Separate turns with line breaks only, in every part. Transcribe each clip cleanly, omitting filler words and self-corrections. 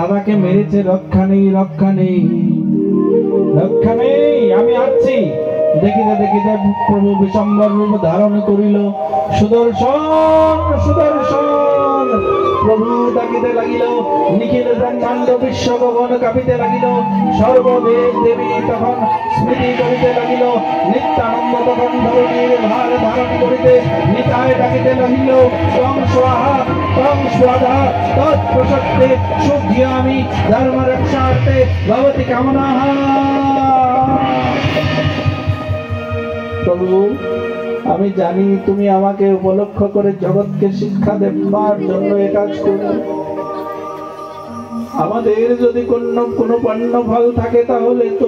দাদাকে মেরেছে, রক্ষা নেই, রক্ষা নেই, রক্ষা নেই, আমি আসছি। দেখিতে দেখিতে প্রভু বিশম্বর রূপ ধারণ করিল। সুদর্শন, সুদর্শন প্রভু ডাকিতে লাগিল। নিখিল ব্রহ্মাণ্ড বিশ্ব গগন কাঁপিতে লাগিল। সর্বদেব দেবী তখন স্মৃতি করিতে লাগিল। নিত্যানন্দ তখন ধরণীর ভার ধারণ করিতে নিতাই ডাকিতে লাগিল। তং স্বাহা তং স্বাধা তৎপ্রসক্তে শুদ্ধিয়ামি ধর্ম রক্ষার্থে ভবতি কামনাঃ। প্রভু, আমি জানি তুমি আমাকে উপলক্ষ করে জগৎকে শিক্ষা দেবার জন্য এ কাজ করবে। আমাদের যদি কোনো পণ্য ফল থাকে তাহলে তো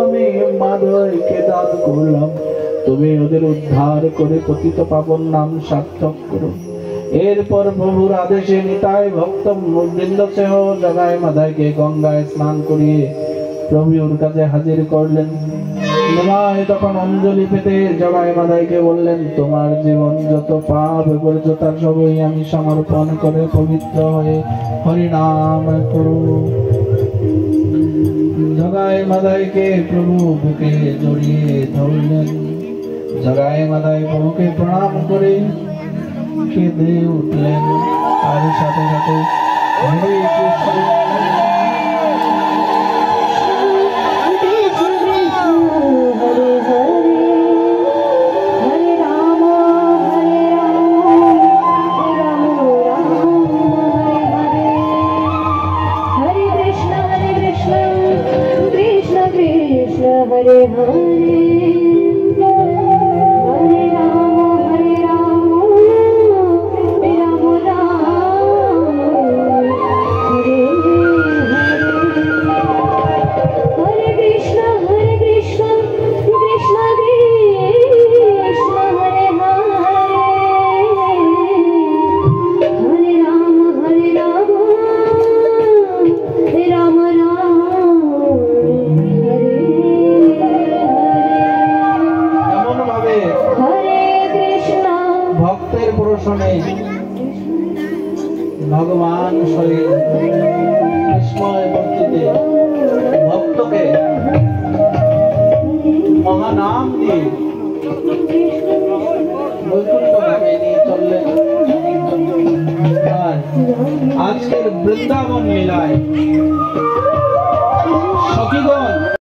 আমি মাধবকে দান করলাম, তুমি ওদের উদ্ধার করে পতিত পাবন নাম সার্থক করো। এরপর প্রভুর আদেশে নিতাই ভক্ত বৃন্দ সহ জগাই মাধাইকে গঙ্গায় স্নান করিয়ে প্রভুর কাছে হাজির করলেন। নিমাই তখন অঞ্জলি পেতে জগাই মাধাইকে বললেন, তোমার জীবন যত পাপ করেছ তার সবই আমি সমর্পণ করে পবিত্র হয়ে হরিনাম করো। জগাই মাধাইকে প্রভু বুকে জড়িয়ে ধরলেন। জগাই মাধাই প্রভুকে প্রণাম করে কেঁদে উঠলেন। আর সাথে সাথে হরে Krishna
Hare Hare Hare Rama Rama Rama Hare Hare Krishna Krishna Krishna Hare Hare Rama Rama
ভক্তের প্রশ্নে ভগবান শরীর বিস্ময় ভক্তিতে ভক্তকে মহানাম দিয়ে বৈকুণ্ঠ ধামে নিয়ে চললেন। আর আজকের বৃন্দাবন লীলায়